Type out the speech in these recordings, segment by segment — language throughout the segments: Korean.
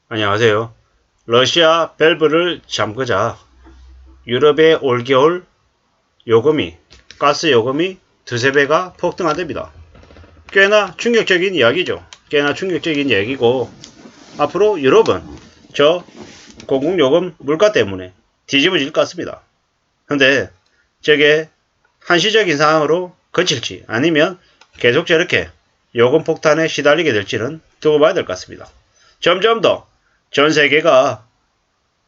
안녕하세요. 러시아 밸브를 잠그자 유럽의 올겨울 요금이 가스 요금이 두세 배가 폭등한답니다. 꽤나 충격적인 이야기죠. 꽤나 충격적인 얘기고 앞으로 유럽은 저 공공요금 물가 때문에 뒤집어질 것 같습니다. 근데 저게 한시적인 상황으로 그칠지 아니면 계속 저렇게 요금 폭탄에 시달리게 될지는 두고 봐야 될 것 같습니다. 점점 더 전 세계가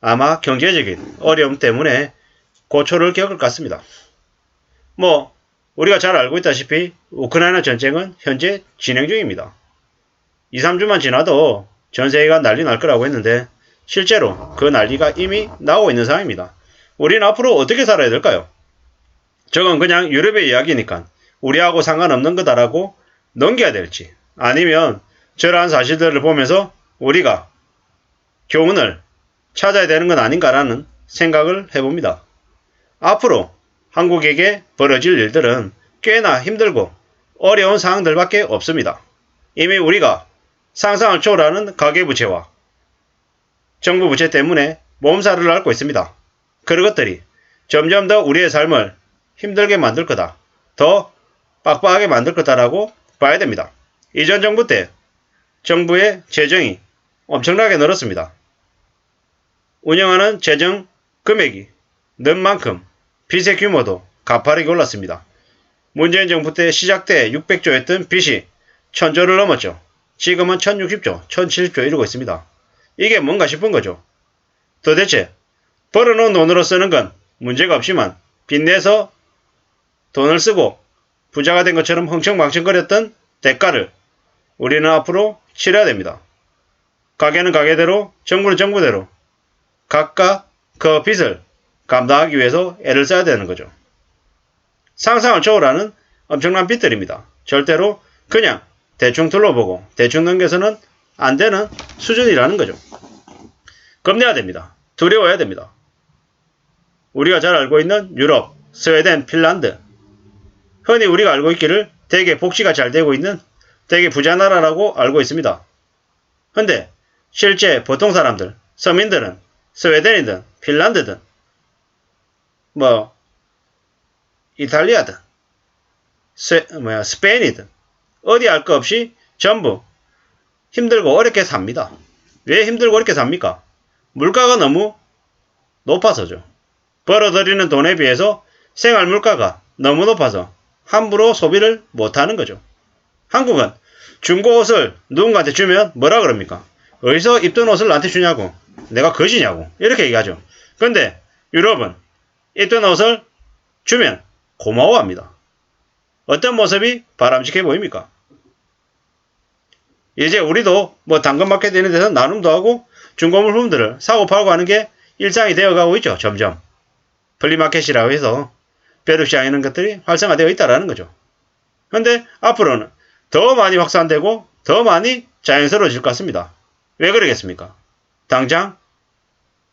아마 경제적인 어려움 때문에 고초를 겪을 것 같습니다. 우리가 잘 알고 있다시피 우크라이나 전쟁은 현재 진행 중입니다. 2, 3주만 지나도 전 세계가 난리 날 거라고 했는데 실제로 그 난리가 이미 나오고 있는 상황입니다. 우리는 앞으로 어떻게 살아야 될까요? 저건 그냥 유럽의 이야기니까 우리하고 상관없는 거다라고 넘겨야 될지 아니면 저러한 사실들을 보면서 우리가 교훈을 찾아야 되는 건 아닌가라는 생각을 해봅니다. 앞으로 한국에게 벌어질 일들은 꽤나 힘들고 어려운 상황들밖에 없습니다. 이미 우리가 상상을 초월하는 가계부채와 정부 부채 때문에 몸살을 앓고 있습니다. 그런 것들이 점점 더 우리의 삶을 힘들게 만들 거다. 더 빡빡하게 만들 거다라고 봐야 됩니다. 이전 정부 때 정부의 재정이 엄청나게 늘었습니다. 운영하는 재정 금액이 는 만큼 빚의 규모도 가파르게 올랐습니다. 문재인 정부 때 시작 때 600조였던 빚이 1000조를 넘었죠. 지금은 1060조, 1070조 이러고 있습니다. 이게 뭔가 싶은 거죠. 도대체 벌어놓은 돈으로 쓰는 건 문제가 없지만 빚내서 돈을 쓰고 부자가 된 것처럼 흥청망청거렸던 대가를 우리는 앞으로 치러야 됩니다. 가게는 가게대로, 정부는 정부대로 각각 그 빚을 감당하기 위해서 애를 써야 되는 거죠. 상상을 초월하는 엄청난 빚들입니다. 절대로 그냥 대충 둘러보고 대충 넘겨서는 안 되는 수준이라는 거죠. 겁내야 됩니다. 두려워야 됩니다. 우리가 잘 알고 있는 유럽, 스웨덴, 핀란드 흔히 우리가 알고 있기를 되게 복지가 잘 되고 있는 되게 부자 나라라고 알고 있습니다. 근데 실제 보통 사람들, 서민들은 스웨덴이든 핀란드든 이탈리아든 스페인이든 어디 알 것 없이 전부 힘들고 어렵게 삽니다. 왜 힘들고 어렵게 삽니까? 물가가 너무 높아서죠. 벌어들이는 돈에 비해서 생활 물가가 너무 높아서 함부로 소비를 못하는 거죠. 한국은 중고 옷을 누군가한테 주면 뭐라 그럽니까? 어디서 입던 옷을 나한테 주냐고. 내가 거지냐고. 이렇게 얘기하죠. 근데 유럽은 입던 옷을 주면 고마워합니다. 어떤 모습이 바람직해 보입니까? 이제 우리도 당근마켓 이런 데서 나눔도 하고 중고물품들을 사고 팔고 하는 게 일상이 되어가고 있죠. 점점. 플리마켓이라고 해서 벼룩시장 이런 것들이 활성화되어 있다는 거죠. 근데 앞으로는 더 많이 확산되고 더 많이 자연스러워질 것 같습니다. 왜 그러겠습니까? 당장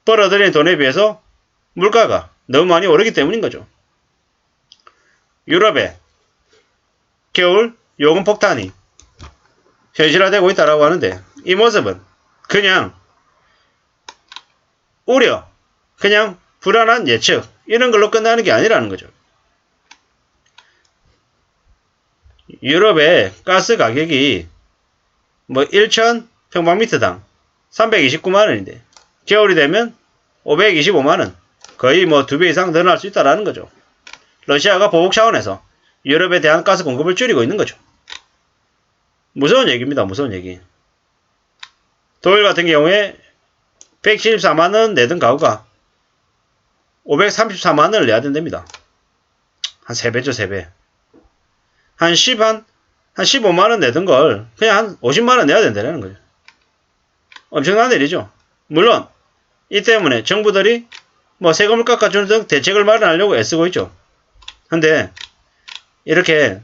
벌어들이는 돈에 비해서 물가가 너무 많이 오르기 때문인 거죠. 유럽의 겨울 요금 폭탄이 현실화되고 있다고 하는데 이 모습은 그냥 우려, 그냥 불안한 예측 이런 걸로 끝나는 게 아니라는 거죠. 유럽의 가스 가격이 1천 평방미터당 329만원인데 겨울이 되면 525만원 거의 2배 이상 늘어날 수 있다는 거죠. 러시아가 보복 차원에서 유럽에 대한 가스 공급을 줄이고 있는 거죠. 무서운 얘기입니다. 무서운 얘기. 독일 같은 경우에 174만원 내던 가구가 534만원을 내야 된답니다. 한 3배죠. 3배. 한 15만원 내던 걸 그냥 한 50만원 내야 된다는 거죠. 엄청난 일이죠. 물론 이 때문에 정부들이 세금을 깎아주는 등 대책을 마련하려고 애쓰고 있죠. 근데 이렇게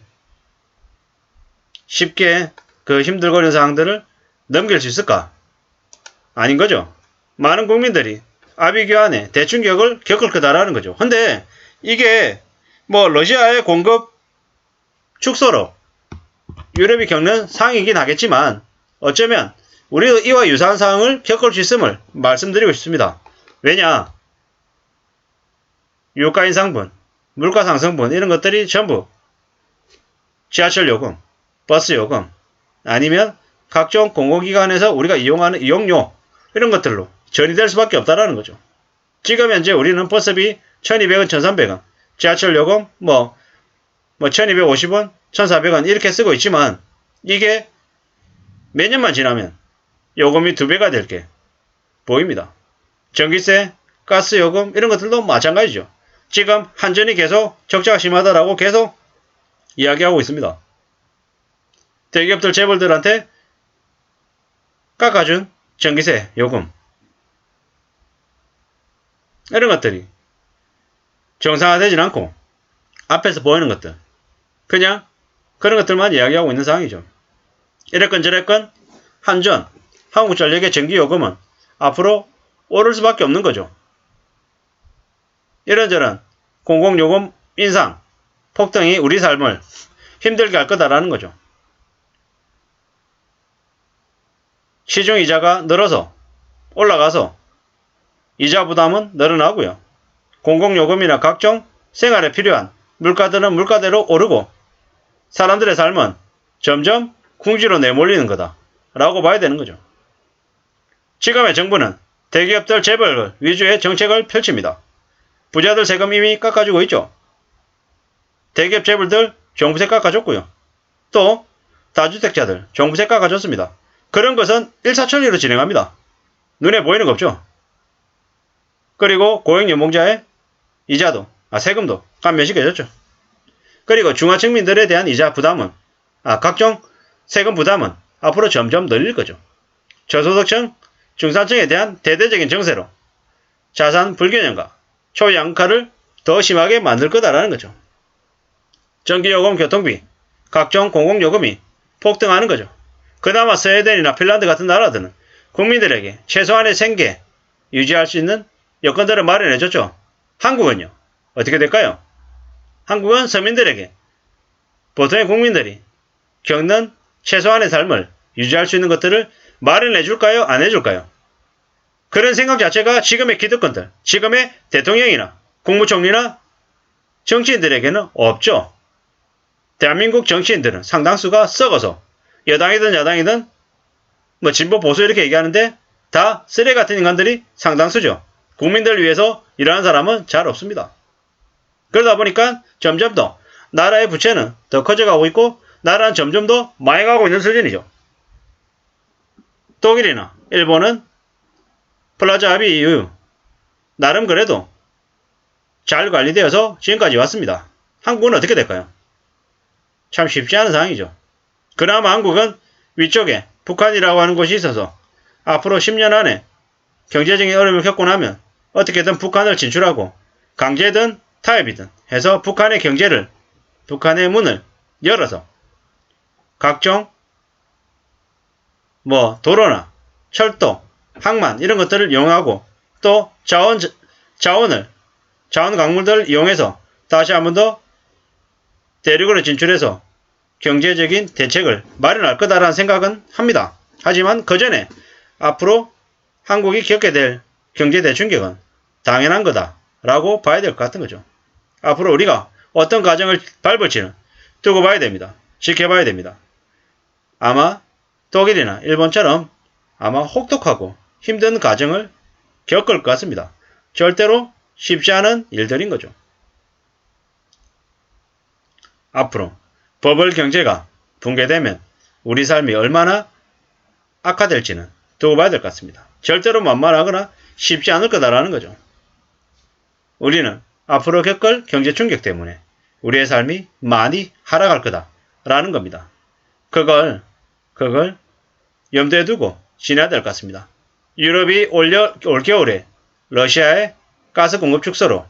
쉽게 그 힘들거리는 상황들을 넘길 수 있을까? 아닌 거죠. 많은 국민들이 아비규환의 대충격을 겪을 거다라는 거죠. 근데 이게 러시아의 공급 축소로 유럽이 겪는 상황이긴 하겠지만 어쩌면 우리도 이와 유사한 상황을 겪을 수 있음을 말씀드리고 싶습니다. 왜냐? 유가 인상분, 물가 상승분 이런 것들이 전부 지하철 요금, 버스 요금 아니면 각종 공공기관에서 우리가 이용하는 이용료 이런 것들로 전이될 수밖에 없다라는 거죠. 지금 현재 우리는 버스비 1200원, 1300원, 지하철 요금 1250원, 1400원 이렇게 쓰고 있지만 이게 몇 년만 지나면 요금이 2배가 될 게 보입니다. 전기세, 가스 요금 이런 것들도 마찬가지죠. 지금 한전이 계속 적자가 심하다라고 계속 이야기하고 있습니다. 대기업들 재벌들한테 깎아준 전기세, 요금 이런 것들이 정상화되진 않고 앞에서 보이는 것들 그냥 그런 것들만 이야기하고 있는 상황이죠. 이랬건 저랬건 한전, 한국전력의 전기요금은 앞으로 오를 수밖에 없는 거죠. 이런저런 공공요금 인상, 폭등이 우리 삶을 힘들게 할 거다라는 거죠. 시중이자가 늘어서 올라가서 이자 부담은 늘어나고요. 공공요금이나 각종 생활에 필요한 물가들은 물가대로 오르고 사람들의 삶은 점점 궁지로 내몰리는 거다 라고 봐야 되는 거죠. 지금의 정부는 대기업들 재벌 위주의 정책을 펼칩니다. 부자들 세금 이미 깎아주고 있죠. 대기업 재벌들 종부세 깎아줬고요. 또 다주택자들 종부세 깎아줬습니다. 그런 것은 일사천리로 진행합니다. 눈에 보이는 거 없죠. 그리고 고액연봉자의 이자도 세금도 감면시켜줬죠. 그리고 중하층민들에 대한 이자 부담은 각종 세금 부담은 앞으로 점점 늘릴 거죠. 저소득층, 중산층에 대한 대대적인 정세로 자산 불균형과 초양가를 더 심하게 만들 거다라는 거죠. 전기요금, 교통비, 각종 공공요금이 폭등하는 거죠. 그나마 스웨덴이나 핀란드 같은 나라들은 국민들에게 최소한의 생계 유지할 수 있는 여건들을 마련해줬죠. 한국은요? 어떻게 될까요? 한국은 서민들에게 보통의 국민들이 겪는 최소한의 삶을 유지할 수 있는 것들을 마련해 줄까요? 안 해줄까요? 그런 생각 자체가 지금의 기득권들, 지금의 대통령이나 국무총리나 정치인들에게는 없죠. 대한민국 정치인들은 상당수가 썩어서 여당이든 야당이든 진보 보수 이렇게 얘기하는데 다 쓰레기 같은 인간들이 상당수죠. 국민들을 위해서 일하는 사람은 잘 없습니다. 그러다 보니까 점점 더 나라의 부채는 더 커져가고 있고 나라는 점점 더 망해가고 있는 수준이죠. 독일이나 일본은 플라자 합의 이후 나름 그래도 잘 관리되어서 지금까지 왔습니다. 한국은 어떻게 될까요? 참 쉽지 않은 상황이죠. 그나마 한국은 위쪽에 북한이라고 하는 곳이 있어서 앞으로 10년 안에 경제적인 어려움을 겪고 나면 어떻게든 북한을 진출하고 강제든 타협이든 해서 북한의 경제를, 북한의 문을 열어서 각종 도로나 철도, 항만 이런 것들을 이용하고 또 자원 광물들을 이용해서 다시 한 번 더 대륙으로 진출해서 경제적인 대책을 마련할 거다라는 생각은 합니다. 하지만 그 전에 앞으로 한국이 겪게 될 경제 대충격은 당연한 거다라고 봐야 될 것 같은 거죠. 앞으로 우리가 어떤 과정을 밟을지는 두고 봐야 됩니다. 지켜봐야 됩니다. 아마 독일이나 일본처럼 아마 혹독하고 힘든 과정을 겪을 것 같습니다. 절대로 쉽지 않은 일들인 거죠. 앞으로 버블 경제가 붕괴되면 우리 삶이 얼마나 악화될지는 두고 봐야 될 것 같습니다. 절대로 만만하거나 쉽지 않을 거다라는 거죠. 우리는 앞으로 겪을 경제 충격 때문에 우리의 삶이 많이 하락할 거다라는 겁니다. 그걸 염두에 두고 지내야 될 것 같습니다. 유럽이 올겨울에 러시아의 가스 공급 축소로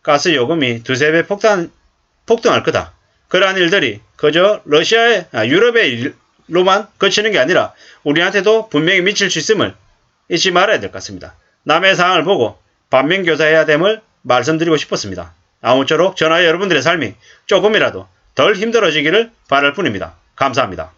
가스 요금이 2~3배 폭등할 거다. 그러한 일들이 그저 유럽의 일로만 그치는 게 아니라 우리한테도 분명히 미칠 수 있음을 잊지 말아야 될 것 같습니다. 남의 상황을 보고 반면교사해야 됨을 말씀드리고 싶었습니다. 아무쪼록 저나 여러분들의 삶이 조금이라도 덜 힘들어지기를 바랄 뿐입니다. 감사합니다.